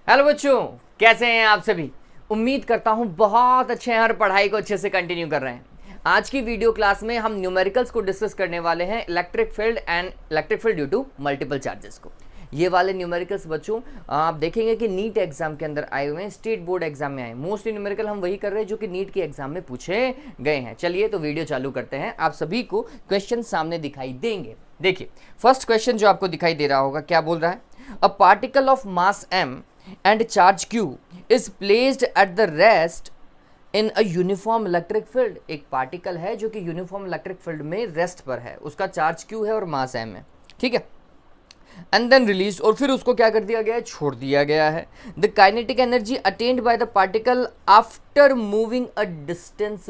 Hello बच्चों, कैसे हैं आप सभी। उम्मीद करता हूं बहुत अच्छे हैं और पढ़ाई को अच्छे से कंटिन्यू कर रहे हैं। आज की वीडियो क्लास में हम न्यूमेरिकल्स को डिस्कस करने वाले हैं, electric field and electric field due to multiple charges को। ये वाले न्यूमेरिकल्स बच्चों आप देखेंगे कि नीट एग्जाम के अंदर आए हुए हैं, स्टेट बोर्ड एग्जाम में आए। मोस्टली न्यूमेरिकल हम वही कर रहे हैं जो कि नीट के एग्जाम में पूछे गए हैं। चलिए तो वीडियो चालू करते हैं। आप सभी को क्वेश्चन सामने दिखाई देंगे। देखिए फर्स्ट क्वेश्चन जो आपको दिखाई दे रहा होगा, क्या बोल रहा है। A particle of mass m and charge q is placed at the rest in a uniform electric field। एक पार्टिकल है जो कि यूनिफॉर्म इलेक्ट्रिक फील्ड में रेस्ट पर है, उसका चार्ज q है और मास m है, ठीक है। एंड देन रिलीज, और फिर उसको क्या कर दिया गया है, छोड़ दिया गया है। The kinetic energy attend by the particle after moving a distance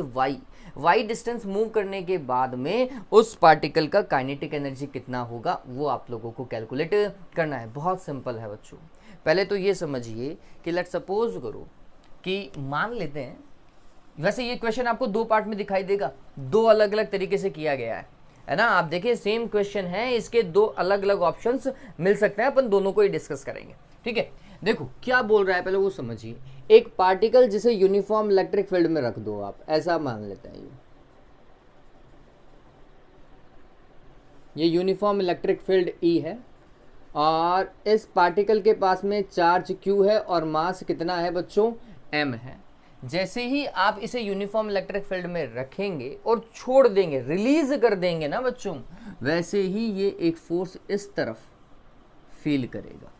y distance move करने के बाद में उस पार्टिकल का काइनेटिक एनर्जी कितना होगा वो आप लोगों को कैलकुलेट करना है। बहुत सिंपल है बच्चों। पहले तो ये समझिए कि लेट सपोज करो कि मान लेते हैं, वैसे ये क्वेश्चन आपको दो पार्ट में दिखाई देगा, दो अलग अलग तरीके से किया गया है ना। आप देखिए सेम क्वेश्चन है, इसके दो अलग अलग ऑप्शंस मिल सकते हैं, अपन दोनों को ही डिस्कस करेंगे, ठीक है। देखो क्या बोल रहा है पहले वो समझिए। एक पार्टिकल जिसे यूनिफॉर्म इलेक्ट्रिक फील्ड में रख दो, आप ऐसा मान लेते हैं ये यूनिफॉर्म इलेक्ट्रिक फील्ड E है और इस पार्टिकल के पास में चार्ज Q है और मास कितना है बच्चों, M है। जैसे ही आप इसे यूनिफॉर्म इलेक्ट्रिक फील्ड में रखेंगे और छोड़ देंगे, रिलीज कर देंगे ना बच्चों, वैसे ही ये एक फोर्स इस तरफ फील करेगा,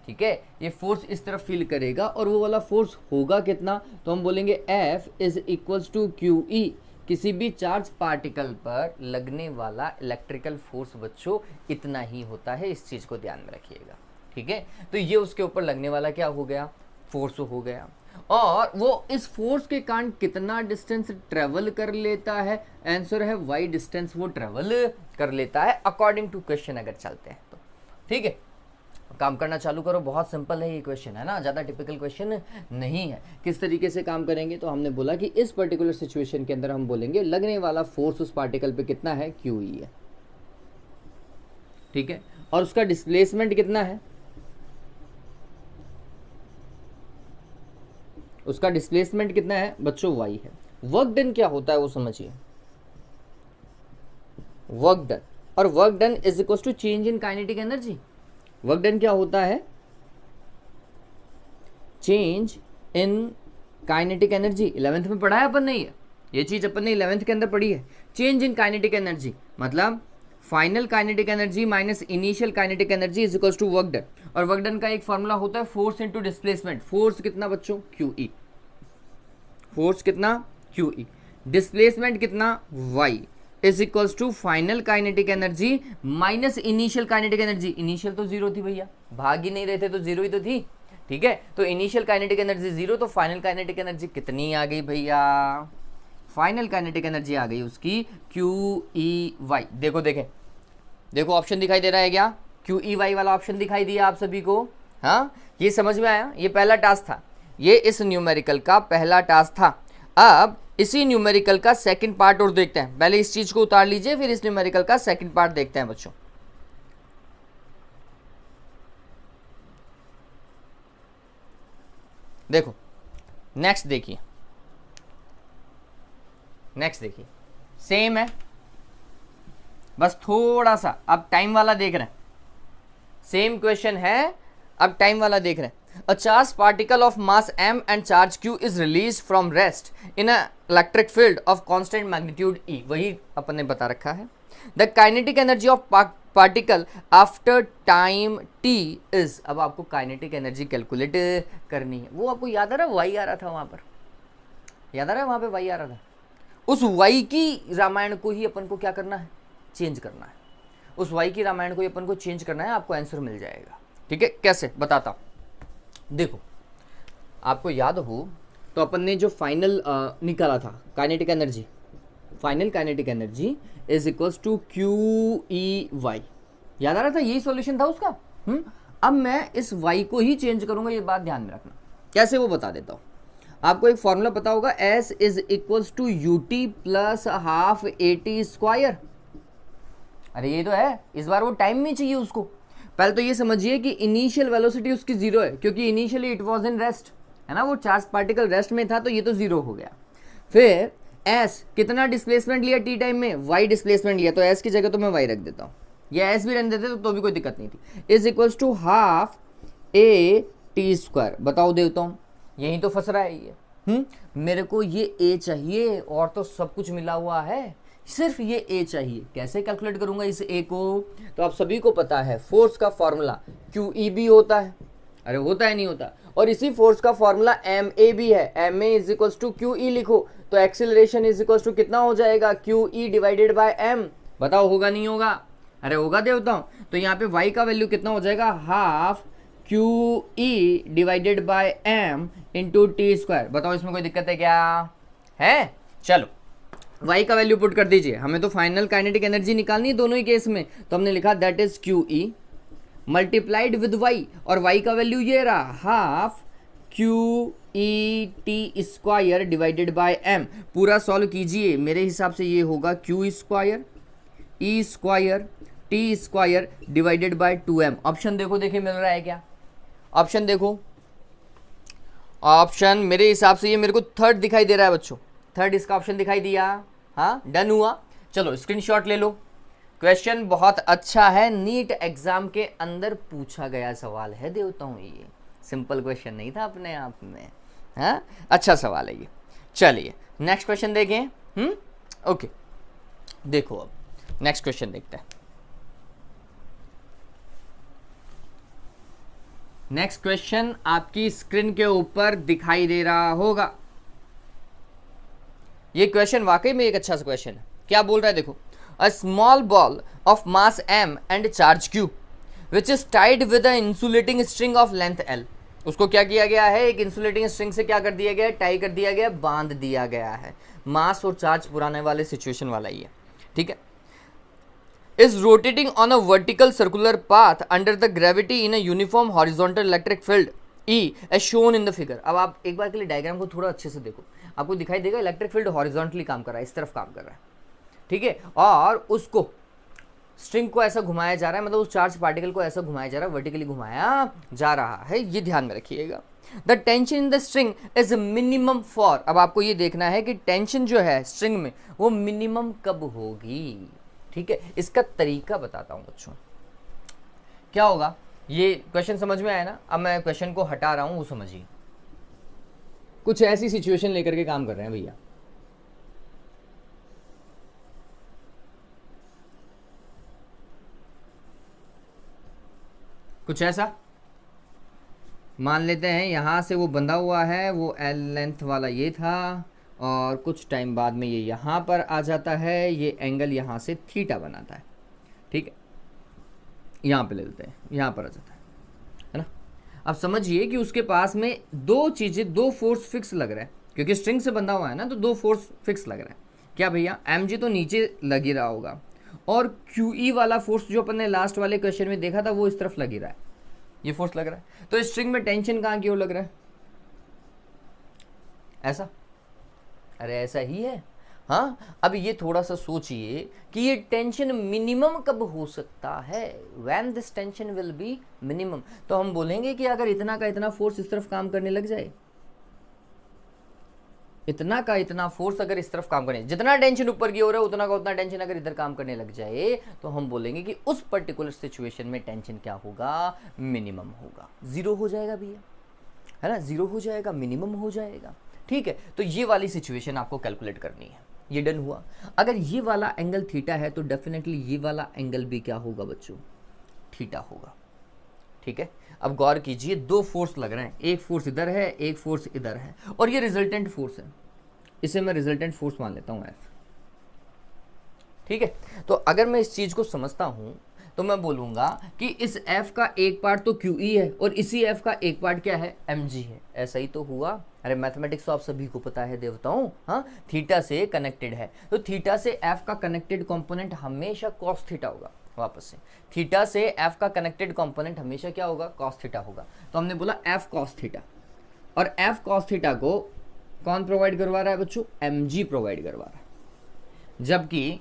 ठीक है। ये फोर्स इस तरफ फील करेगा और वो वाला फोर्स होगा कितना, तो हम बोलेंगे F is equals to QE। किसी भी चार्ज पार्टिकल पर लगने वाला इलेक्ट्रिकल फोर्स बच्चों इतना ही होता है, इस चीज को ध्यान में रखिएगा, ठीक है। तो ये उसके ऊपर लगने वाला क्या हो गया, फोर्स हो गया। और वो इस फोर्स के कारण कितना डिस्टेंस ट्रेवल कर लेता है, आंसर है y डिस्टेंस वो ट्रेवल कर लेता है अकॉर्डिंग टू क्वेश्चन अगर चलते हैं तो, ठीक है। काम करना चालू करो, बहुत सिंपल है ये क्वेश्चन, है ना, ज़्यादा टिपिकल क्वेश्चन नहीं है। किस तरीके से काम करेंगे, तो हमने बोला कि इस पर्टिकुलर सिचुएशन के अंदर हम बोलेंगे लगने वाला फोर्स उस पार्टिकल पे कितना है, QE है, ठीक है। और उसका डिस्प्लेसमेंट कितना है, उसका डिस्प्लेसमेंट कितना है बच्चों, y है। वर्क डन क्या होता है वो समझिए, वर्क डन, और work done is equal to change in kinetic energy. Work done क्या होता है, change in kinetic energy. 11th में पढ़ा है अपन ने, ये चीज अपन ने 11th के अंदर पढ़ी है। चेंज इन काइनेटिक एनर्जी मतलब final kinetic energy minus initial kinetic energy is equals to work done. और वर्क डन का एक फॉर्मूला होता है फोर्स इनटू डिस्प्लेसमेंट। फोर्स कितना बच्चों, QE, फोर्स कितना QE, डिस्प्लेसमेंट कितना y is equals to final kinetic energy minus initial kinetic energy. Initial तो जीरो थी भैया, भाग ही नहीं रहे थे तो जीरो ही तो थी, ठीक है। तो इनिशियल काइनेटिक एनर्जी जीरो, तो फाइनल काइनेटिक एनर्जी कितनी आ गई भैया, फाइनल काइनेटिक एनर्जी आ गई उसकी QEY। देखो देखें, देखो ऑप्शन दिखाई दे रहा है क्या, QEY वाला ऑप्शन दिखाई दिया आप सभी को। हाँ ये समझ में आया, ये पहला टास्क था, ये इस न्यूमेरिकल का पहला टास्क था। अब इसी न्यूमेरिकल का सेकंड पार्ट और देखते हैं। पहले इस चीज को उतार लीजिए, फिर इस न्यूमेरिकल का सेकंड पार्ट देखते हैं बच्चों। देखो नेक्स्ट देखिए, नेक्स्ट देखिए, सेम है, बस थोड़ा सा अब टाइम वाला देख रहे हैं। सेम क्वेश्चन है, अब टाइम वाला देख रहे हैं। A charged particle of mass m and charge q is released from rest in a electric field of constant magnitude E। वही अपन ने बता रखा है। The kinetic energy of particle after time t is। अब आपको काइनेटिक एनर्जी कैलकुलेट करनी है। वो आपको याद आ रहा है, y आ रहा था वहां पर, याद आ रहा है वहां पे y आ रहा था। उस y की रामायण को ही अपन को क्या करना है, चेंज करना है। उस y की रामायण को ही अपन को चेंज करना है, आपको आंसर मिल जाएगा, ठीक है। कैसे बताता हूं, देखो आपको याद हो तो अपन ने जो फाइनल निकाला था kinetic energy, final kinetic energy is equals to QEY, याद आ रहा था, यही सॉल्यूशन था उसका। अब मैं इस y को ही चेंज करूंगा, ये बात ध्यान में रखना। कैसे वो बता देता हूं आपको। एक फॉर्मूला पता होगा, S is equals to UT plus half AT square. अरे ये तो है, इस बार वो टाइम में चाहिए उसको। पहले तो ये समझिए कि इनिशियल वेलोसिटी उसकी जीरो है, क्योंकि initially it was in rest, है ना, वो चार्ज पार्टिकल रेस्ट में था, तो ये तो जीरो हो गया। फिर एस कितना डिस्प्लेसमेंट लिया टी टाइम में, वाई डिस्प्लेसमेंट लिया, तो एस की जगह तो मैं वाई रख देता हूँ, या एस भी रहने देते तो भी कोई दिक्कत नहीं थी, is equals to half A T square. बताओ देवताओं, यही तो फंस रहा है ये। मेरे को ये ए चाहिए और तो सब कुछ मिला हुआ है, सिर्फ ये ए चाहिए। कैसे कैलकुलेट करूंगा इस ए को? तो आप सभी को पता है फोर्स का फॉर्मूला क्यू ई बी होता है, अरे होता है नहीं होता, और इसी फोर्स का फॉर्मूला एम ए भी है, M A is equals to Q E लिखो, तो एक्सीलरेशन इज इक्वल्स टू कितना हो जाएगा, Q E divided by M. बताओ होगा नहीं होगा? अरे होगा देवताओं। तो यहाँ पे y का वैल्यू कितना हो जाएगा, half Q E divided by M into T square. बताओ इसमें कोई दिक्कत है क्या? है? चलो y का वैल्यू पुट कर दीजिए, हमें तो फाइनल काइनेटिक एनर्जी निकालनी है दोनों ही केस में, तो हमने लिखा that is Q E multiplied with y, और y का वैल्यू ये रहा half Q E T square divided by M. पूरा सॉल्व कीजिए, मेरे हिसाब से ये होगा Q square E square T square divided by 2m। Option देखो, देखिए मिल रहा है क्या? ऑप्शन देखो, ऑप्शन मेरे हिसाब से ये मेरे को थर्ड दिखाई दे रहा है बच्चों, थर्ड इसका ऑप्शन दिखाई दिया। हाँ डन हुआ। चलो स्क्रीनशॉट ले लो, क्वेश्चन बहुत अच्छा है, नीट एग्जाम के अंदर पूछा गया सवाल है देवताओं, ये सिंपल क्वेश्चन नहीं था अपने आप में। हाँ अच्छा सवाल है ये। चलिए नेक्स्ट क्वेश्चन देखें। ओके देखो अब नेक्स्ट क्वेश्चन देखते हैं। नेक्स्ट क्वेश्चन आपकी स्क्रीन के ऊपर दिखाई दे रहा होगा। ये क्वेश्चन वाकई में एक अच्छा सा क्वेश्चन है। क्या बोल रहा है देखो, a small ball of mass m and charge q which is tied with a insulating string of length l। उसको क्या किया गया है, एक इंसुलेटिंग स्ट्रिंग से क्या कर दिया गया है, टाई कर दिया गया, बांध दिया गया है। मास और चार्ज पुराने वाले सिचुएशन वाला ही है, ठीक है। is rotating on a vertical circular path under the gravity in a uniform horizontal electric field E as shown in the figure। अब आप एक बार के लिए डायग्राम को थोड़ा अच्छे से देखो, आपको दिखाई देगा इलेक्ट्रिक फील्ड हॉरिजॉन्टली काम कर रहा है, इस तरफ काम कर रहा है, ठीक है, और उसको स्ट्रिंग को ऐसा घुमाया जा रहा है, मतलब उस चार्ज पार्टिकल को ऐसा घुमाया जा रहा है, वर्टिकली घुमाया जा रहा है, ये ध्यान में रखिएगा। The tension in the string is minimum for, अब आपको ये देखना है कि टेंशन जो है स्ट्रिंग में वो मिनिमम कब होगी, ठीक है। इसका तरीका बताता हूं बच्चों, क्या होगा, ये क्वेश्चन समझ में आया ना? अब मैं क्वेश्चन को हटा रहा हूं, वो समझिए। कुछ ऐसी सिचुएशन लेकर के काम कर रहे हैं भैया, कुछ ऐसा मान लेते हैं, यहां से वो बंधा हुआ है, वो एल लेंथ वाला ये था, और कुछ टाइम बाद में ये यहाँ पर आ जाता है, ये एंगल यहाँ से थीटा बनाता है, ठीक है, यहाँ पे ले लेते हैं, यहाँ पर आ जाता है ना। अब समझिए कि उसके पास में दो चीज़ें, दो फोर्स फिक्स लग रहा है, क्योंकि स्ट्रिंग से बंधा हुआ है ना, तो दो फोर्स फिक्स लग रहा है। क्या भैया, mg तो नीचे लग ही रहा होगा, और QE वाला फोर्स जो अपन ने लास्ट वाले क्वेश्चन में देखा था वो इस तरफ लग ही रहा है, ये फोर्स लग रहा है। तो स्ट्रिंग में टेंशन कहाँ की ओर लग रहा है, ऐसा, अरे ऐसा ही है। हाँ अब ये थोड़ा सा सोचिए कि ये टेंशन मिनिमम कब हो सकता है, when this tension will be minimum. तो हम बोलेंगे कि अगर इतना का इतना फोर्स इस तरफ काम करने लग जाए, इतना का इतना फोर्स अगर इस तरफ काम करने, जितना टेंशन ऊपर की ओर है उतना का उतना टेंशन अगर इधर काम करने लग जाए, तो हम बोलेंगे कि उस पर्टिकुलर सिचुएशन में टेंशन क्या होगा, मिनिमम होगा, जीरो हो जाएगा भैया, है ना, जीरो हो जाएगा, मिनिमम हो जाएगा, ठीक है। तो ये वाली सिचुएशन आपको कैलकुलेट करनी है, ये डन हुआ। अगर ये वाला एंगल थीटा है तो डेफिनेटली ये वाला एंगल भी क्या होगा बच्चों, थीटा होगा, ठीक है। अब गौर कीजिए, दो फोर्स लग रहे हैं, एक फोर्स इधर है, एक फोर्स इधर है, और ये रिजल्टेंट फोर्स है, इसे मैं रिजल्टेंट फोर्स मान लेता हूं एफ, ठीक है। तो अगर मैं इस चीज को समझता हूं तो मैं बोलूंगा कि इस f का एक पार्ट तो QE है और इसी f का एक पार्ट क्या है, mg है। ऐसा ही तो हुआ। अरे मैथमेटिक्स तो आप सभी को पता है देवताओं, हाँ, थीटा से कनेक्टेड है, तो थीटा से f का कनेक्टेड कंपोनेंट हमेशा cos थीटा होगा। वापस से, थीटा से f का कनेक्टेड कंपोनेंट हमेशा क्या होगा, cos थीटा होगा। तो हमने बोला f cos थीटा, और f cos थीटा को कौन प्रोवाइड करवा रहा है बच्चों, mg प्रोवाइड करवा रहा है। जबकि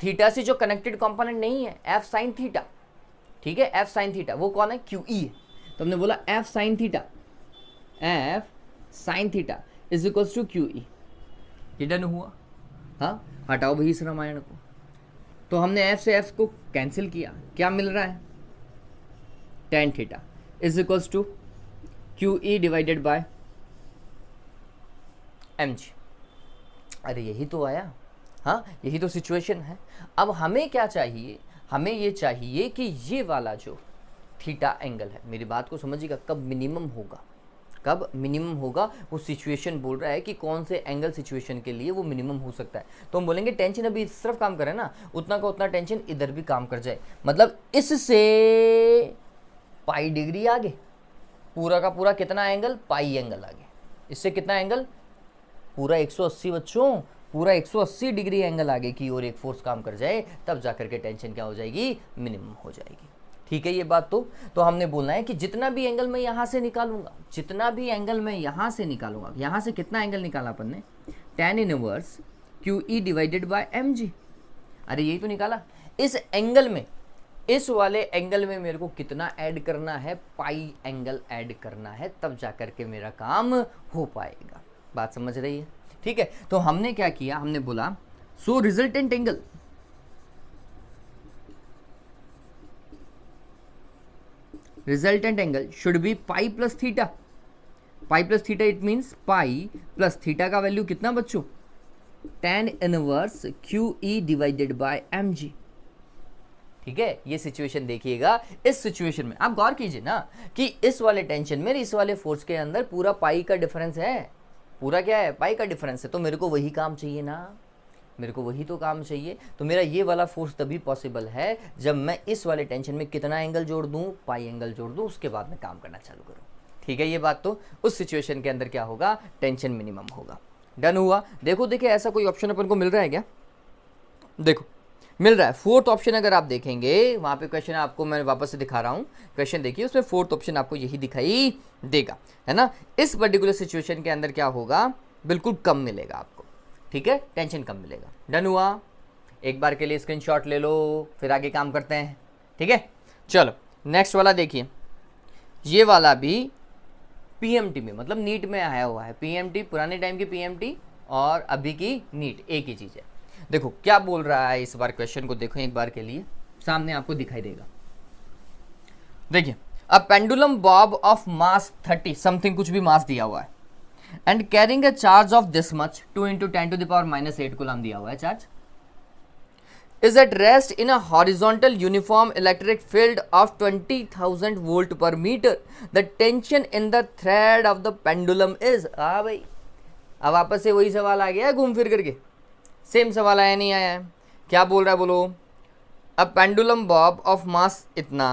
थीटा से जो कनेक्टेड कंपोनेंट नहीं है, f sin थीटा, ठीक है, एफ साइन थीटा वो कौन है, क्यू ई है। तो हमने बोला F sine theta, F sine theta is equals to Q E. ये डन हुआ। हाँ, हटाओ भाई इस रामायण को। तो हमने एफ से एफ को कैंसिल किया, क्या मिल रहा है, tan theta is equals to Q E divided by M G. अरे यही तो आया, हाँ यही तो सिचुएशन है। अब हमें क्या चाहिए, हमें ये चाहिए कि ये वाला जो थीटा एंगल है, मेरी बात को समझिएगा, कब मिनिमम होगा, कब मिनिमम होगा, वो सिचुएशन बोल रहा है कि कौन से एंगल सिचुएशन के लिए वो मिनिमम हो सकता है। तो हम बोलेंगे टेंशन अभी इस तरफ काम करे ना, उतना का उतना टेंशन इधर भी काम कर जाए, मतलब इससे पाई डिग्री आगे, पूरा का पूरा कितना एंगल, पाई एंगल आगे। इससे कितना एंगल, पूरा 180 बच्चों, पूरा 180 डिग्री एंगल आगे की ओर एक फोर्स काम कर जाए, तब जाकर के टेंशन क्या हो जाएगी, मिनिमम हो जाएगी। ठीक है ये बात। तो हमने बोलना है कि जितना भी एंगल मैं यहाँ से निकालूंगा, जितना भी एंगल मैं यहाँ से निकालूंगा, यहाँ से कितना एंगल निकाला अपन ने, tan inverse Q E divided by M G. अरे यही तो निकाला। इस एंगल में, इस वाले एंगल में मेरे को कितना ऐड करना है, पाई एंगल ऐड करना है, तब जाकर के मेरा काम हो पाएगा। बात समझ रही है, ठीक है। तो हमने क्या किया, हमने बोला so resultant angle, resultant angle should be pi plus theta. Pi plus theta it means pi plus theta का वैल्यू कितना बच्चों, tan inverse Q E divided by M G. ठीक है, ये सिचुएशन देखिएगा। इस सिचुएशन में आप गौर कीजिए ना कि इस वाले टेंशन में, इस वाले फोर्स के अंदर पूरा पाई का डिफरेंस है, पूरा क्या है, पाई का डिफरेंस है। तो मेरे को वही काम चाहिए ना, मेरे को वही तो काम चाहिए। तो मेरा ये वाला फोर्स तभी पॉसिबल है जब मैं इस वाले टेंशन में कितना एंगल जोड़ दूं, पाई एंगल जोड़ दूं, उसके बाद में काम करना चालू करूं। ठीक है ये बात। तो उस सिचुएशन के अंदर क्या होगा, टेंशन मिनिमम होगा। डन हुआ। देखो देखिए, ऐसा कोई ऑप्शन अपन को मिल रहा है क्या, देखो मिल रहा है। फोर्थ ऑप्शन अगर आप देखेंगे, वहां पे क्वेश्चन आपको मैं वापस से दिखा रहा हूं, क्वेश्चन देखिए, उसमें फोर्थ ऑप्शन आपको यही दिखाई देगा, है ना। इस पर्टिकुलर सिचुएशन के अंदर क्या होगा, बिल्कुल कम मिलेगा आपको, ठीक है, टेंशन कम मिलेगा। डन हुआ। एक बार के लिए स्क्रीनशॉट ले लो, फिर आगे काम करते हैं, ठीक है। चलो नेक्स्ट वाला देखिए, ये वाला भी पीएमटी में, मतलब नीट में आया हुआ है। पीएमटी पुराने टाइम की पीएमटी और अभी की नीट एक ही चीज़ है। देखो क्या बोल रहा है इस बार, क्वेश्चन को देखो एक बार के लिए, सामने आपको दिखाई देगा। देखिए, a pendulum Bob of mass 30 something, कुछ भी मास दिया हुआ है, and carrying a charge of this much 2 × 10⁻⁻8 coulomb दिया हुआ है charge, is at rest in a horizontal uniform electric field of 20,000 volt per meter. The tension in the thread of the pendulum is, हाँ भाई, अब वापस से वही सवाल आ गया है घूम फिर करके, सेम सवाल आया नहीं आया है, क्या बोल रहा है बोलो। अब पेंडुलम बॉब ऑफ मास इतना,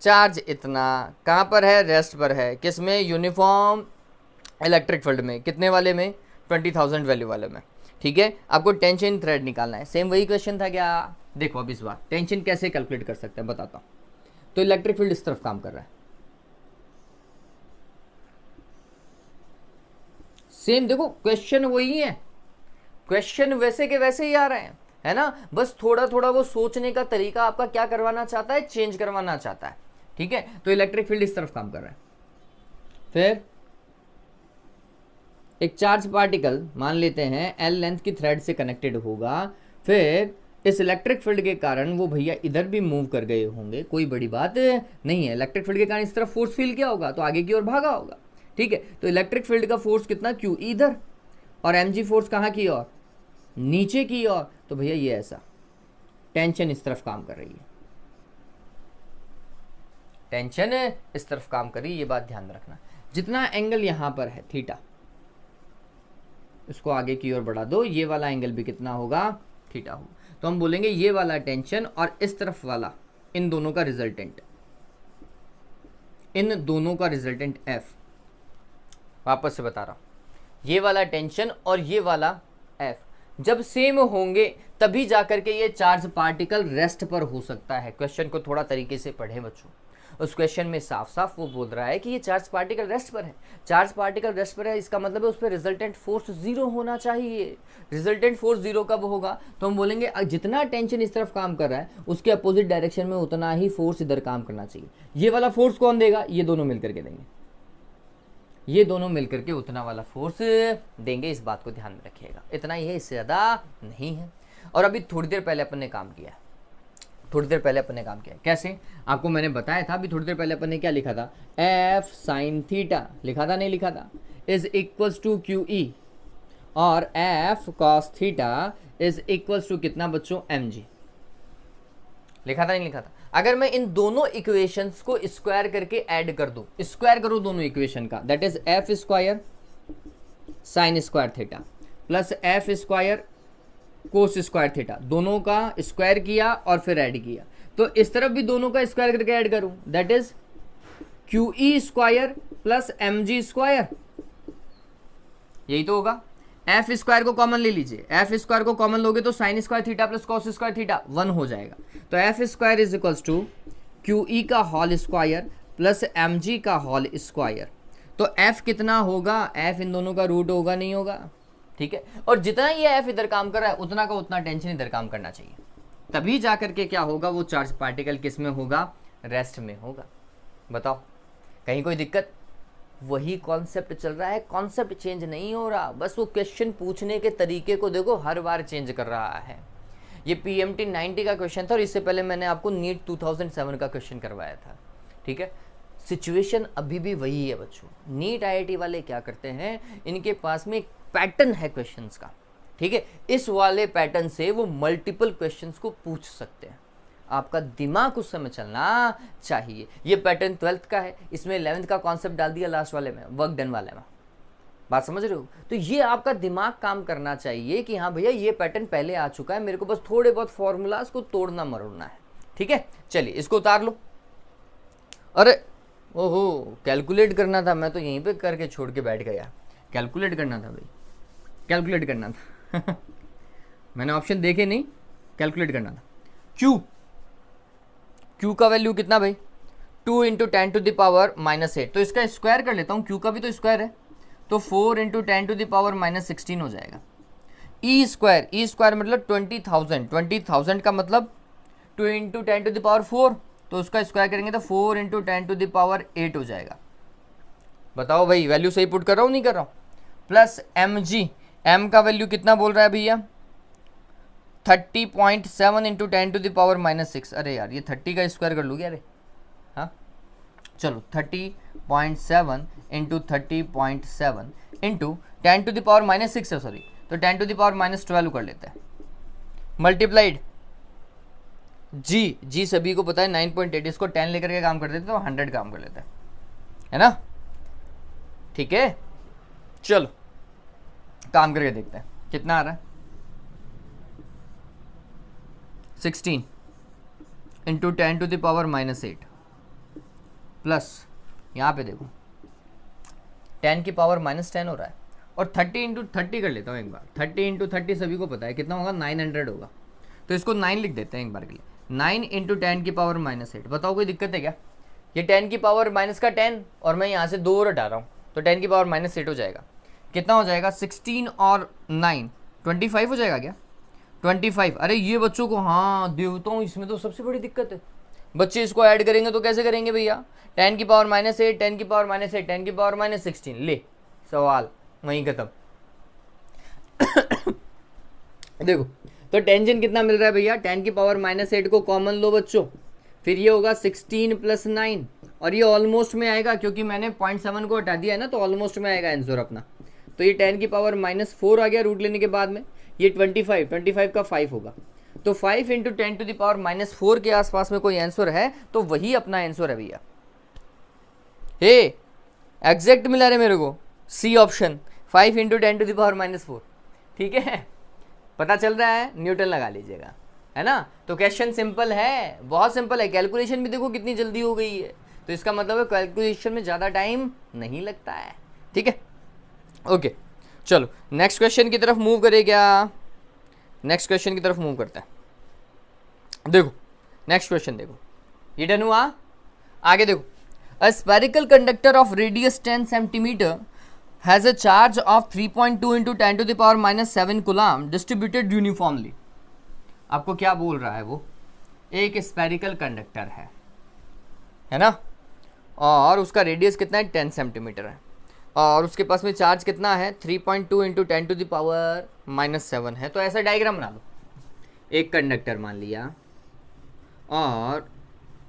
चार्ज इतना, कहाँ पर है, रेस्ट पर है, किस में, यूनिफॉर्म इलेक्ट्रिक फील्ड में, कितने वाले में, 20,000 वैल्यू वाले में, ठीक है। आपको टेंशन थ्रेड निकालना है, सेम वही क्वेश्चन था क्या। देखो अब इस बार टेंशन कैसे कैलकुलेट कर सकते हैं बताता हूँ। तो इलेक्ट्रिक फील्ड इस तरफ काम कर रहा है, सेम देखो क्वेश्चन वही है, क्वेश्चन वैसे के वैसे ही आ रहे हैं, है ना। बस थोड़ा थोड़ा वो सोचने का तरीका आपका क्या करवाना चाहता है, चेंज करवाना चाहता है, ठीक है। तो इलेक्ट्रिक फील्ड इस तरफ काम कर रहा है, फिर एक चार्ज पार्टिकल मान लेते हैं एल लेंथ की थ्रेड से कनेक्टेड होगा, फिर इस इलेक्ट्रिक फील्ड के कारण वो भैया इधर भी मूव कर गए होंगे, कोई बड़ी बात नहीं है। इलेक्ट्रिक फील्ड के कारण इस तरफ फोर्स फील क्या होगा, तो आगे की ओर भागा होगा, ठीक है। तो इलेक्ट्रिक फील्ड का फोर्स कितना, क्यू इधर, और एम जी फोर्स कहाँ की ओर, नीचे की ओर। तो भैया ये ऐसा टेंशन इस तरफ काम कर रही है, टेंशन इस तरफ काम कर रही है, ये बात ध्यान रखना। जितना एंगल यहाँ पर है थीटा, इसको आगे की ओर बढ़ा दो, ये वाला एंगल भी कितना होगा, थीटा हो। तो हम बोलेंगे ये वाला टेंशन और इस तरफ वाला, इन दोनों का रिजल्टेंट, इन दोनों का रिजल्टेंट एफ। वापस से बता रहा हूं, ये वाला टेंशन और ये वाला एफ जब सेम होंगे तभी जाकर के ये चार्ज पार्टिकल रेस्ट पर हो सकता है। क्वेश्चन को थोड़ा तरीके से पढ़ें बच्चों, उस क्वेश्चन में साफ साफ वो बोल रहा है कि ये चार्ज पार्टिकल रेस्ट पर है, चार्ज पार्टिकल रेस्ट पर है, इसका मतलब है उस पर रिजल्टेंट फोर्स 0 होना चाहिए। रिजल्टेंट फोर्स 0 कब होगा, तो हम बोलेंगे जितना टेंशन इस तरफ काम कर रहा है उसके अपोजिट डायरेक्शन में उतना ही फोर्स इधर काम करना चाहिए। ये वाला फोर्स कौन देगा, ये दोनों मिलकर के देंगे, ये दोनों मिलकर के उतना वाला फोर्स देंगे, इस बात को ध्यान में रखिएगा। इतना ही है, इससे ज़्यादा नहीं है। और अभी थोड़ी देर पहले अपन ने काम किया है, थोड़ी देर पहले अपन ने काम किया, कैसे आपको मैंने बताया था। अभी थोड़ी देर पहले अपन ने क्या लिखा था, एफ साइन थीटा लिखा था, नहीं लिखा था, is equals to Q E, और F cos theta is equals to कितना बच्चों, एम जी। लिखा था नहीं लिखा था। अगर मैं इन दोनों इक्वेशंस को स्क्वायर करके ऐड कर दूं, स्क्वायर करूं दोनों इक्वेशन का, that is F square sine square theta plus F square cos square theta, दोनों का स्क्वायर किया और फिर ऐड किया, तो इस तरफ भी दोनों का स्क्वायर करके ऐड करूं, that is Q E square plus M G square, यही तो होगा। एफ स्क्वायर को कॉमन ले लीजिए, एफ स्क्वायर को कॉमन लोगे तो sine square theta plus cos square theta 1 हो जाएगा। तो F square is equals to Q E का whole square plus M G का होल स्क्वायर। तो एफ कितना होगा, एफ इन दोनों का रूट होगा, नहीं होगा, ठीक है। और जितना ये एफ इधर काम कर रहा है उतना का उतना टेंशन इधर काम करना चाहिए, तभी जा करके क्या होगा, वो चार्ज पार्टिकल किस में होगा, रेस्ट में होगा। बताओ कहीं कोई दिक्कत, वही कॉन्सेप्ट चल रहा है, कॉन्सेप्ट चेंज नहीं हो रहा, बस वो क्वेश्चन पूछने के तरीके को देखो हर बार चेंज कर रहा है। ये पीएमटी 90 का क्वेश्चन था और इससे पहले मैंने आपको नीट 2007 का क्वेश्चन करवाया था, ठीक है। सिचुएशन अभी भी वही है बच्चों। नीट आईआईटी वाले क्या करते हैं, इनके पास में एक पैटर्न है क्वेश्चंस का, ठीक है। इस वाले पैटर्न से वो मल्टीपल क्वेश्चंस को पूछ सकते हैं, आपका दिमाग उस समय चलना चाहिए। ये पैटर्न 12th का है, इसमें 11th का कॉन्सेप्ट डाल दिया लास्ट वाले में, वर्क डन वाले में, बात समझ रहे हो। तो ये आपका दिमाग काम करना चाहिए कि हाँ भैया ये पैटर्न पहले आ चुका है, मेरे को बस थोड़े बहुत फॉर्मूलाज को तोड़ना मरोड़ना है, ठीक है। चलिए इसको उतार लो। अरे ओहो, कैलकुलेट करना था, मैं तो यहीं पे करके छोड़ के बैठ गया। कैलकुलेट करना था भाई, कैलकुलेट करना था मैंने ऑप्शन देखे नहीं, कैलकुलेट करना था। क्यू का वैल्यू कितना भाई, 2 इंटू 10 टू द पावर -8, तो इसका स्क्वायर कर लेता हूँ, क्यू का भी तो स्क्वायर है, तो 4 इंटू 10 टू द पावर -16 हो जाएगा। ई स्क्वायर मतलब 20,000 का मतलब 2 इंटू 10 टू द पावर 4, तो उसका स्क्वायर करेंगे तो 4 इंटू 10 टू द पावर 8 हो जाएगा। बताओ भाई वैल्यू सही पुट कर रहा हूँ नहीं कर रहा हूँ। प्लस एम जी, एम का वैल्यू कितना बोल रहा है भैया, 30.7 इंटू 10 टू द पावर -6। अरे यार ये 30 का स्क्वायर कर लूँ अरे हाँ, चलो 30.7 into 30.7 into 10 to the power -6 है, सॉरी, तो 10 टू द पावर -12 कर लेते हैं, मल्टीप्लाइड जी सभी को पता है 9.8, इसको 10 लेकर के काम कर देते तो 100 काम कर लेते हैं, है ना, ठीक है। चलो काम करके देखते हैं कितना आ रहा है। 16 into 10 to the power -8 plus यहाँ पे देखो 10 की पावर -10 हो रहा है, और 30 इंटू 30 कर लेता हूँ एक बार। 30 इंटू 30 सभी को पता है कितना होगा, 900 होगा, तो इसको 9 लिख देते हैं एक बार के लिए। 9 इंटू 10 की पावर -8, बताओ कोई दिक्कत है क्या। ये 10 की पावर माइनस का 10 और मैं यहाँ से 2 और हटा रहा हूँ, तो 10 की पावर -8 हो जाएगा। कितना हो जाएगा, 16 और 9 25 हो जाएगा क्या, 25। अरे ये बच्चों को हाँ देवता हूँ, इसमें तो सबसे बड़ी दिक्कत है, बच्चे इसको ऐड करेंगे तो कैसे करेंगे भैया। 10 की पावर -8, 10 की पावर -8, 10 की पावर -16, ले सवाल वहीं खत्म देखो तो टेंशन कितना मिल रहा है भैया, 10 की पावर -8 को कॉमन लो बच्चों, फिर ये होगा 16 प्लस 9, और ये ऑलमोस्ट में आएगा क्योंकि मैंने 0.7 को हटा दिया है ना, तो ऑलमोस्ट में आएगा आंसर अपना। तो ये 10 की पावर -4 आ गया रूट लेने के बाद में, ये 25 का 5 होगा, तो 5 इंटू 10 टू द पावर -4 के आसपास में कोई आंसर है तो वही अपना आंसर है भैया। हे एग्जैक्ट मिला रहे मेरे को, C option 5 into 10 to the power -4, ठीक है, पता चल रहा है, न्यूटन लगा लीजिएगा, है ना। तो क्वेश्चन सिंपल है, बहुत सिंपल है, कैलकुलेशन भी देखो कितनी जल्दी हो गई है, तो इसका मतलब है कैलकुलेशन में ज़्यादा टाइम नहीं लगता है, ठीक है। ओके चलो नेक्स्ट क्वेश्चन की तरफ मूव करें क्या, नेक्स्ट क्वेश्चन की तरफ मूव करते हैं। देखो नेक्स्ट क्वेश्चन देखो, ये डन हुआ। आगे देखो, a spherical conductor of radius 10 centimetre has a charge of 3.2 into 10⁻⁻7 coulomb distributed uniformly. आपको क्या बोल रहा है वो, एक स्पेरिकल कंडक्टर है ना, और उसका रेडियस कितना है 10 सेंटीमीटर है, और उसके पास में चार्ज कितना है 3.2 इंटू 10⁻⁻7 है। तो ऐसा डायग्राम बना लो, एक कंडक्टर मान लिया, और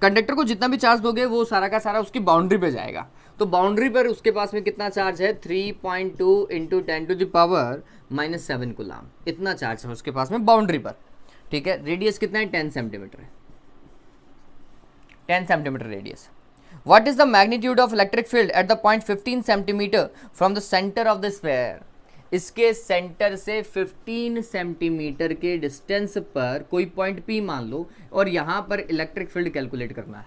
कंडक्टर को जितना भी चार्ज दोगे वो सारा का सारा उसकी बाउंड्री पे जाएगा। तो बाउंड्री पर उसके पास में कितना चार्ज है 3.2 इंटू 10⁻⁻7 कूलम, इतना चार्ज है उसके पास में बाउंड्री पर। ठीक है, रेडियस कितना है 10 सेंटीमीटर है, 10 centimetre radius. What is the magnitude of electric field at the point 15 centimetre from the center of the sphere? इसके सेंटर से 15 सेंटीमीटर के डिस्टेंस पर कोई पॉइंट P मान लो, और यहाँ पर इलेक्ट्रिक फील्ड कैलकुलेट करना है।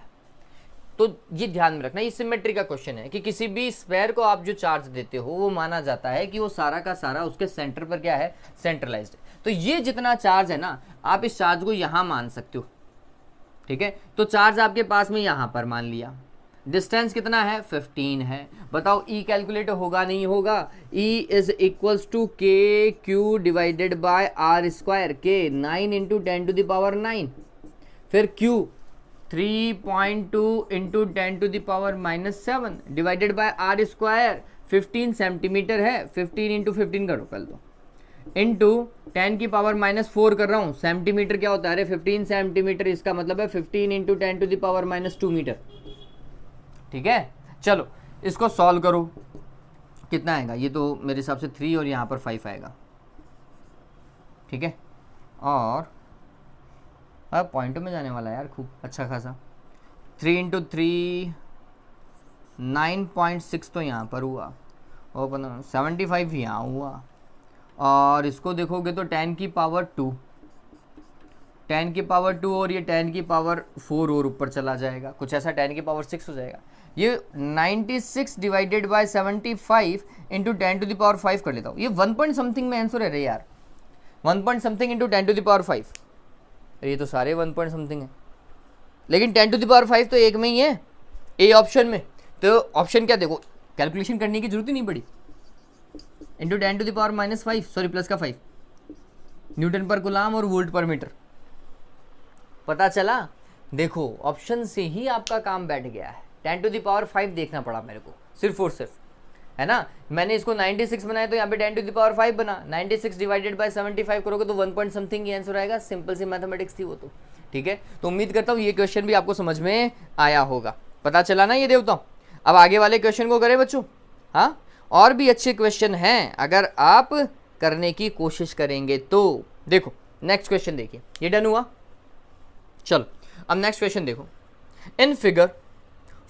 तो ये ध्यान में रखना, ये सिमेट्री का क्वेश्चन है कि किसी भी स्फेयर को आप जो चार्ज देते हो वो माना जाता है कि वो सारा का सारा उसके सेंटर पर क्या है, सेंट्रलाइज्ड है। तो ये जितना चार्ज है ना, आप इस चार्ज को यहाँ मान सकते हो। ठीक है, तो चार्ज आपके पास में यहाँ पर मान लिया, डिस्टेंस कितना है 15 है। बताओ E कैलकुलेट होगा नहीं होगा, E is equals to K Q divided by R square, K 9 into 10⁻⁹, फिर Q 3.2 into 10⁻⁻7 divided by R square, 15 centimetre है, 15 इंटू 15 करो पहले तो, इंटू 10⁻⁻4 कर रहा हूँ, सेंटीमीटर क्या होता है, अरे 15 सेंटीमीटर, इसका मतलब है 15 इंटू 10⁻⁻2 मीटर। ठीक है, चलो इसको सॉल्व करो, कितना आएगा, ये तो मेरे हिसाब से 3 और यहाँ पर 5 आएगा। ठीक है, और अब पॉइंटों में जाने वाला है यार खूब अच्छा खासा। 3 इंटू 3 9.6 तो यहाँ पर हुआ, और 75 यहाँ हुआ, और इसको देखोगे तो 10 की पावर 2 और ये 10 की पावर 4 और ऊपर चला जाएगा, कुछ ऐसा 10 की पावर 6 हो जाएगा। ये 96 डिवाइडेड बाय 75 इंटू 10⁻5 कर लेता हूँ, ये 1 पॉइंट समथिंग में आंसर है रे यार, 1 पॉइंट समथिंग इंटू 10⁻5, ये तो सारे 1 पॉइंट समथिंग है, लेकिन 10⁻5 तो एक में ही है, ए ऑप्शन में। तो ऑप्शन क्या देखो, कैलकुलेशन करने की जरूरत ही नहीं पड़ी, इंटू 10⁻⁻5, सॉरी प्लस का 5, न्यूटन पर कूलम और वोल्ट पर मीटर। पता चला, देखो ऑप्शन से ही आपका काम बैठ गया है। 10⁻5 देखना पड़ा मेरे को सिर्फ और सिर्फ, है ना। मैंने इसको 96 बनाया तो यहाँ पे 10⁻5 बना, 96 डिवाइडेड बाय 75 करोगे तो 1 पॉइंट समथिंग ही आंसर आएगा। सिंपल सी मैथमेटिक्स थी वो तो। ठीक है, तो उम्मीद करता हूँ ये क्वेश्चन भी आपको समझ में आया होगा। पता चला ना ये देवता। अब आगे वाले क्वेश्चन को करें बच्चों। हाँ, और भी अच्छे क्वेश्चन हैं अगर आप करने की कोशिश करेंगे तो। देखो नेक्स्ट क्वेश्चन देखिए, ये डन हुआ। चलो अब नेक्स्ट क्वेश्चन देखो। In figure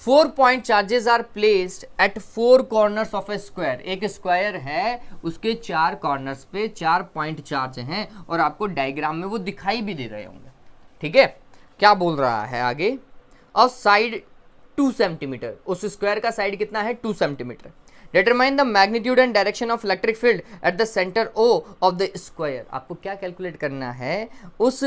4 point charges are placed at 4 corners of a square. एक स्क्वायर है, उसके 4 कॉर्नर्स पे 4 पॉइंट चार्ज हैं और आपको डायग्राम में वो दिखाई भी दे रहे होंगे। ठीक है, क्या बोल रहा है आगे, और साइड 2 सेंटीमीटर, उस स्क्वायर का साइड कितना है 2 centimetre. Determine the magnitude and direction of electric field at the centre O of the square. आपको क्या कैलकुलेट करना है, उस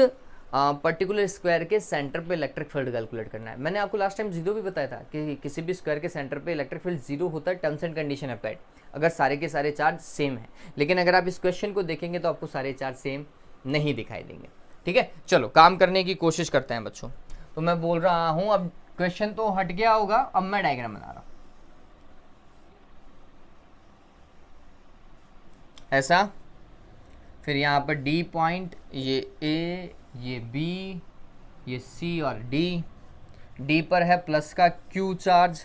पर्टिकुलर स्क्वायर के सेंटर पे इलेक्ट्रिक फील्ड कैलकुलेट करना है। मैंने आपको लास्ट टाइम जीरो भी बताया था कि किसी भी स्क्वायर के सेंटर पे इलेक्ट्रिक फील्ड जीरो होता है, टर्म्स एंड कंडीशन अप्लाइड, अगर सारे के सारे चार्ज सेम है। लेकिन अगर आप इस क्वेश्चन को देखेंगे तो आपको सारे चार्ज सेम नहीं दिखाई देंगे। ठीक है, चलो काम करने की कोशिश करते हैं बच्चों। तो मैं बोल रहा हूँ, अब क्वेश्चन तो हट गया होगा, अब मैं डायग्राम बना रहा हूँ ऐसा। फिर यहाँ पर डी पॉइंट, ये ए, ये बी, ये सी और डी। डी पर है प्लस का क्यू चार्ज,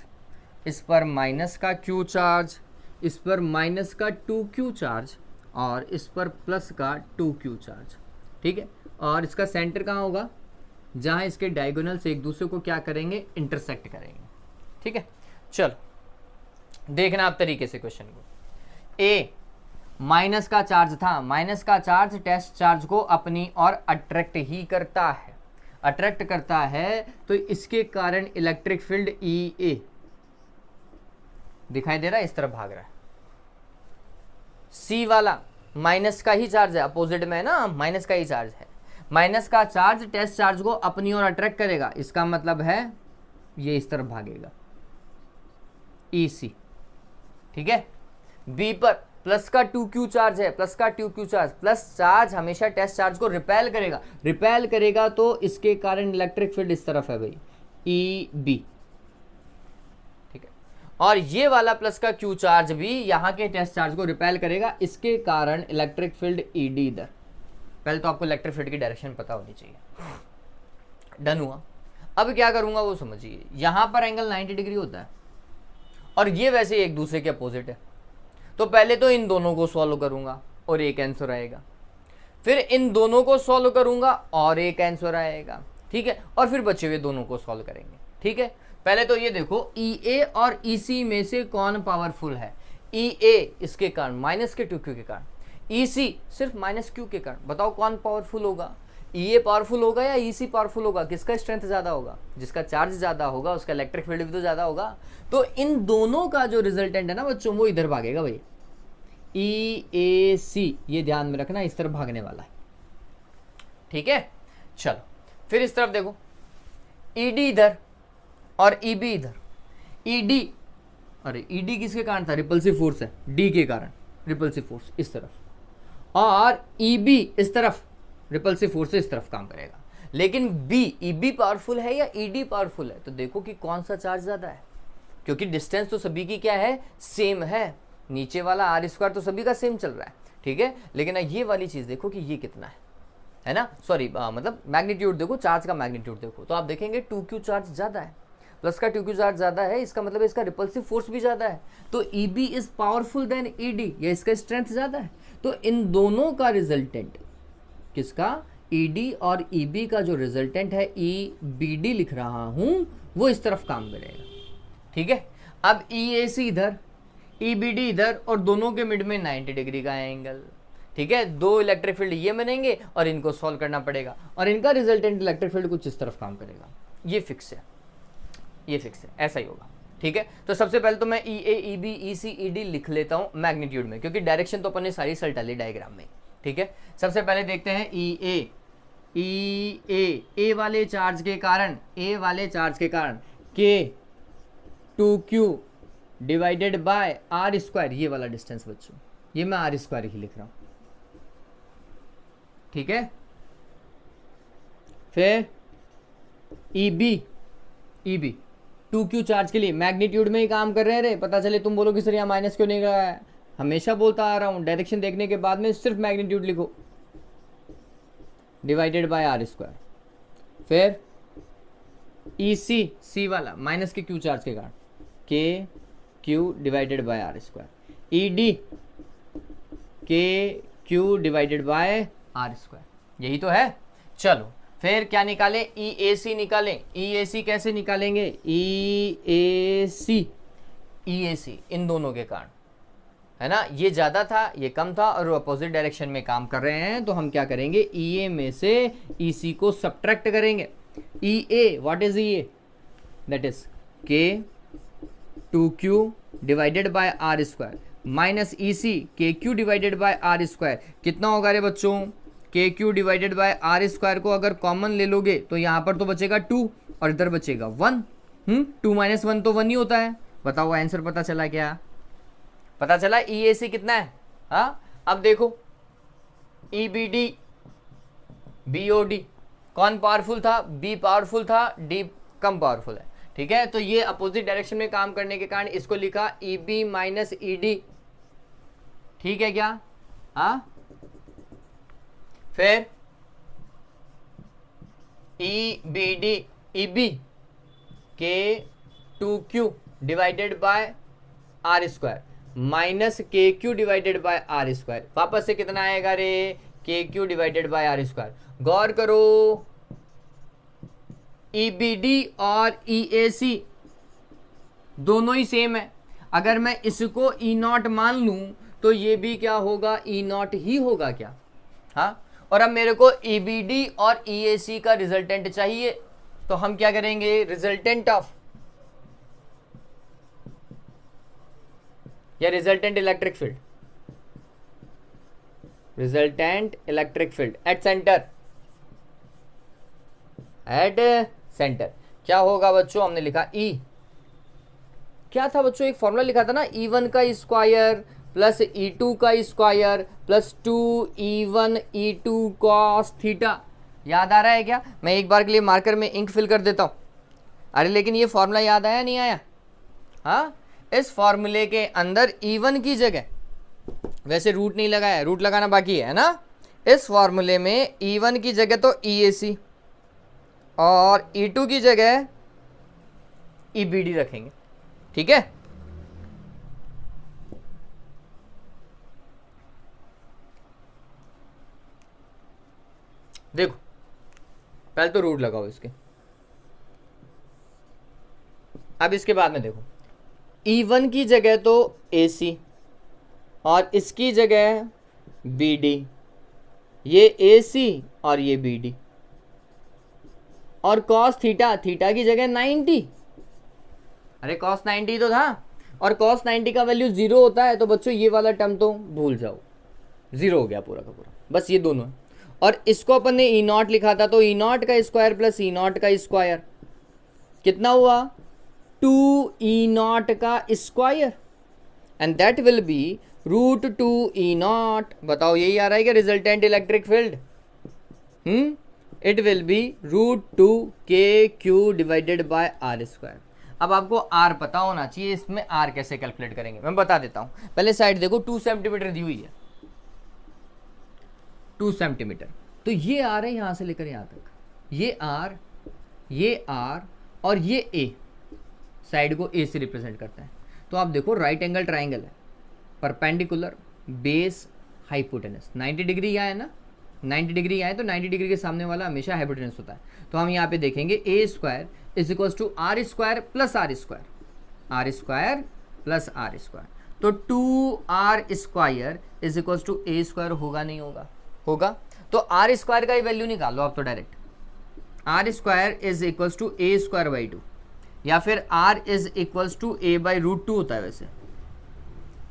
इस पर माइनस का क्यू चार्ज, इस पर माइनस का 2q चार्ज और इस पर प्लस का 2q चार्ज। ठीक है, और इसका सेंटर कहाँ होगा, जहाँ इसके डायगोनल से एक दूसरे को क्या करेंगे, इंटरसेक्ट करेंगे। ठीक है, चलो देखना आप तरीके से क्वेश्चन को। ए माइनस का चार्ज था, माइनस का चार्ज टेस्ट चार्ज को अपनी ओर अट्रैक्ट ही करता है, अट्रैक्ट करता है, तो इसके कारण इलेक्ट्रिक फील्ड ई ए दिखाई दे रहा है, इस तरफ भाग रहा है। सी वाला माइनस का ही चार्ज है, अपोजिट में है ना, माइनस का ही चार्ज है। माइनस का चार्ज टेस्ट चार्ज को अपनी ओर अट्रैक्ट करेगा, इसका मतलब है ये इस तरफ भागेगा EC, ठीक है। B पर प्लस का 2Q चार्ज है, प्लस का 2Q चार्ज, प्लस चार्ज हमेशा टेस्ट चार्ज को रिपेल करेगा, रिपेल करेगा तो इसके कारण इलेक्ट्रिक फील्ड इस तरफ है भाई EB, ठीक है। और ये वाला प्लस का Q चार्ज भी यहाँ के टेस्ट चार्ज को रिपेल करेगा, इसके कारण इलेक्ट्रिक फील्ड ED इधर। पहले तो आपको इलेक्ट्रिक फील्ड की डायरेक्शन पता होनी चाहिए। डन हुआ। अब क्या करूंगा वो समझिए, यहां पर एंगल 90 डिग्री होता है और ये वैसे एक दूसरे के अपोजिट है, तो पहले तो इन दोनों को सॉल्व करूंगा और एक आंसर आएगा, फिर इन दोनों को सॉल्व करूंगा और एक आंसर आएगा, ठीक है, और फिर बचे हुए दोनों को सॉल्व करेंगे, ठीक है। पहले तो ये देखो EA और EC में से कौन पावरफुल है। EA इसके कारण माइनस के 2Q के कारण, EC सिर्फ माइनस Q के कारण। बताओ कौन पावरफुल होगा, EA पावरफुल होगा या EC पावरफुल होगा? किसका स्ट्रेंथ ज़्यादा होगा? जिसका चार्ज ज़्यादा होगा उसका इलेक्ट्रिक फील्ड भी तो ज़्यादा होगा। तो इन दोनों का जो रिजल्टेंट है ना बच्चों, वो इधर भागेगा भाई, EAC, ये ध्यान में रखना, इस तरफ भागने वाला है, ठीक है। चलो फिर इस तरफ देखो, ED इधर और EB इधर। ED, अरे ED किसके कारण था? रिपल्सिव फोर्स है, D के कारण रिपल्सिव फोर्स इस तरफ, और EB इस तरफ रिपल्सिव फोर्स इस तरफ काम करेगा। लेकिन EB पावरफुल है या ED पावरफुल है? तो देखो कि कौन सा चार्ज ज़्यादा है, क्योंकि डिस्टेंस तो सभी की क्या है, सेम है। नीचे वाला R² तो सभी का सेम चल रहा है, ठीक है। लेकिन ये वाली चीज़ देखो कि ये कितना है ना, सॉरी मतलब मैग्नीट्यूड देखो, चार्ज का मैग्नीट्यूड देखो, तो आप देखेंगे 2Q चार्ज ज़्यादा है, प्लस का 2Q चार्ज ज़्यादा है, इसका मतलब इसका रिपल्सिव फोर्स भी ज़्यादा है। तो EB is powerful than ED, या इसका स्ट्रेंथ ज़्यादा है। तो इन दोनों का रिजल्टेंट किसका, ED और EB का जो रिजल्टेंट है EBD लिख रहा हूं, वो इस तरफ काम करेगा, ठीक है। अब EAC इधर, EBD इधर, और दोनों के मिड में 90 डिग्री का एंगल, ठीक है। दो इलेक्ट्रिक फील्ड ये बनेंगे और इनको सॉल्व करना पड़ेगा, और इनका रिजल्टेंट इलेक्ट्रिक फील्ड कुछ इस तरफ काम करेगा। ये फिक्स है, ये फिक्स है, ऐसा ही होगा, ठीक है। तो सबसे पहले तो मैं EA, EB, EC, ED लिख लेता हूं मैग्नीट्यूड में, क्योंकि डायरेक्शन तो अपन ने सारी सल्टा ली डायग्राम में, ठीक है। सबसे पहले देखते हैं A वाले चार्ज के कारण, A वाले चार्ज के कारण K2Q डिवाइडेड बाय R², ये वाला डिस्टेंस बच्चों, ये मैं R² ही लिख रहा हूं, ठीक है। फिर EB 2Q चार्ज के लिए मैग्नीट्यूड में ही काम कर रहे हैं रे, पता चले तुम बोलो कि सर यहाँ माइनस क्यों नहीं गया है। हमेशा बोलता आ रहा हूँ, डायरेक्शन देखने के बाद में सिर्फ मैग्नीट्यूड लिखो, डिवाइडेड बाय R²। फिर EC, C वाला माइनस के Q चार्ज के कारण KQ divided by R²। ED KQ divided by R², यही तो है। चलो फिर क्या निकालें, EAC निकालें। EAC कैसे निकालेंगे, EAC इन दोनों के कारण, है ना, ये ज़्यादा था ये कम था और अपोजिट डायरेक्शन में काम कर रहे हैं, तो हम क्या करेंगे, EA में से EC को सब्ट्रैक्ट करेंगे। EA, what is EA, that is K2Q divided by R² minus EC KQ divided by R²। कितना होगा रे बच्चों, KQ डिवाइडेड बाय R² को अगर कॉमन ले लोगे तो यहाँ पर तो बचेगा 2 और इधर बचेगा 1। 2 - 1 तो 1 ही होता है। बताओ आंसर पता चला क्या, पता चला EAC कितना है। हाँ अब देखो EBD BOD कौन पावरफुल था, B पावरफुल था, D कम पावरफुल है, ठीक है। तो ये अपोजिट डायरेक्शन में काम करने के कारण इसको लिखा EB माइनस ED, ठीक है क्या। हाँ फिर EB K2Q divided by R² minus KQ divided by R²। वापस से कितना आएगा रे, KQ डिवाइडेड बाय R²। गौर करो EBD और EAC दोनों ही सेम है। अगर मैं इसको E0 मान लूं तो ये भी क्या होगा, E0 ही होगा क्या। हाँ, और अब मेरे को EBD और EAC का रिजल्टेंट चाहिए, तो हम क्या करेंगे, रिजल्टेंट ऑफ या resultant electric field, resultant electric field at centre, क्या होगा बच्चों, हमने लिखा ई, क्या था बच्चों, एक फॉर्मूला लिखा था ना, E1 का स्क्वायर प्लस E2 का square plus 2E1 E2 cos theta. याद आ रहा है क्या? मैं एक बार के लिए मार्कर में इंक फिल कर देता हूँ। अरे लेकिन ये फॉर्मूला याद आया नहीं आया? हाँ, इस फॉर्मूले के अंदर E1 की जगह, वैसे रूट नहीं लगाया, रूट लगाना बाकी है ना, इस फॉर्मूले में E1 की जगह तो EAC और E2 की जगह EBD रखेंगे। ठीक है, देखो पहले तो रूट लगाओ इसके, अब इसके बाद में देखो E1 की जगह तो AC और इसकी जगह BD, ये AC और ये BD, और कॉस थीटा, थीटा की जगह 90, अरे कॉस 90 तो था, और कॉस 90 का वैल्यू 0 होता है, तो बच्चों ये वाला टर्म तो भूल जाओ, 0 हो गया पूरा का पूरा, बस ये दोनों है। और इसको अपन ने E0 लिखा था, तो E0 का स्क्वायर प्लस E0 का स्क्वायर कितना हुआ, 2E0 का square, and that will be root 2E0। बताओ यही आ रहा है क्या resultant electric field? It will be root 2KQ divided by R square. अब आपको R पता होना चाहिए, इसमें R कैसे कैलकुलेट करेंगे मैं बता देता हूं। पहले साइड देखो, 2 सेंटीमीटर दी हुई है, 2 सेंटीमीटर, तो ये R है यहां से लेकर यहां तक, ये R और ये A, साइड को A से रिप्रेजेंट करता है। तो आप देखो राइट एंगल ट्राइंगल है, परपेंडिकुलर, बेस, हाइपोटेनस, 90 डिग्री यहाँ है ना, 90 डिग्री यहाँ है, तो 90 डिग्री के सामने वाला हमेशा हाइपोटेनस होता है। तो हम यहाँ पे देखेंगे A square is equal to R square plus R square, R square plus R square, तो 2R square is equal to A square होगा नहीं होगा? होगा। तो R स्क्वायर का ही वैल्यू निकालो आप तो direct, R square is equal to A square by 2, या फिर R is equal to A by root 2 होता है वैसे,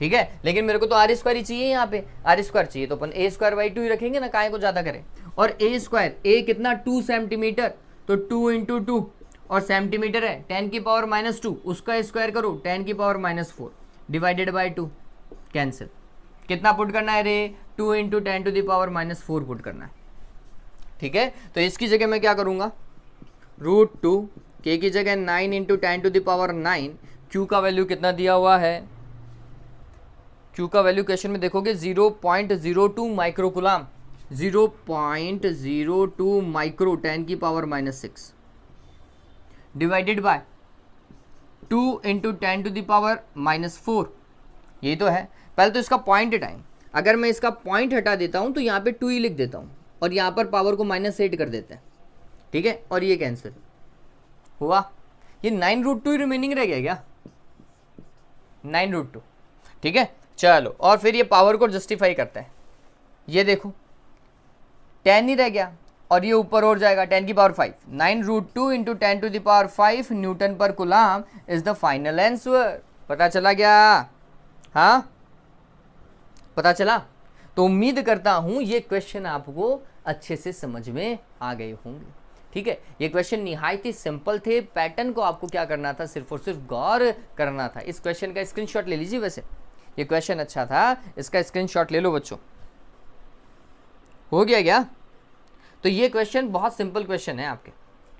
ठीक है, लेकिन मेरे को तो R स्क्वायर ही चाहिए, यहाँ पे R स्क्वायर चाहिए, तो अपन A स्क्वायर बाई 2 ही रखेंगे ना, काहे को ज़्यादा करें। और A स्क्वायर, A कितना 2 सेंटीमीटर, तो 2 इंटू 2, और सेंटीमीटर है 10 की पावर माइनस 2, उसका स्क्वायर करो 10 की power minus 4 divided by 2, cancel. कितना पुट करना है रे, 2 into 10 to the power minus 4 put करना है। ठीक है, तो इसकी जगह मैं क्या करूँगा, रूट 2, K की जगह 9 into 10 to the power 9, Q का वैल्यू कितना दिया हुआ है, Q का वैल्यू क्वेश्चन में देखोगे 0.02 माइक्रोकुलाम, 0.02 माइक्रो 10 की power minus 6 divided by 2 into 10 to the power minus 4, यही तो है। पहले तो इसका पॉइंट हटाएं, अगर मैं इसका पॉइंट हटा देता हूं तो यहाँ पे 2 ही लिख देता हूँ, और यहाँ पर पावर को माइनस 8 कर देते हैं, ठीक है, और ये कैंसिल हुआ, ये 9 रूट 2 ही रिमेनिंग रह गया क्या, 9 रूट 2, ठीक है। चलो, और फिर ये पावर को जस्टिफाई करता है, ये देखो 10 ही रह गया, और ये ऊपर और जाएगा 10 की power 5, 9 root 2 into 10 to the power 5 newton पर coulomb is the final answer. पता चला क्या? हाँ, पता चला। तो उम्मीद करता हूं ये क्वेश्चन आपको अच्छे से समझ में आ गए होंगे, ठीक है। ये क्वेश्चन निहायत ही सिंपल थे, पैटर्न को आपको क्या करना था, सिर्फ और सिर्फ गौर करना था। इस क्वेश्चन का स्क्रीनशॉट ले लीजिए, वैसे ये क्वेश्चन अच्छा था, इसका स्क्रीनशॉट ले लो बच्चों। हो गया क्या? तो ये क्वेश्चन बहुत सिंपल क्वेश्चन है आपके,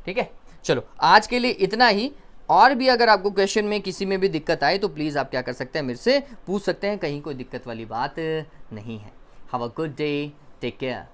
ठीक है। चलो आज के लिए इतना ही, और भी अगर आपको क्वेश्चन में किसी में भी दिक्कत आए तो प्लीज़ आप क्या कर सकते हैं, मेरे से पूछ सकते हैं, कहीं कोई दिक्कत वाली बात नहीं है। Have a good day, take care.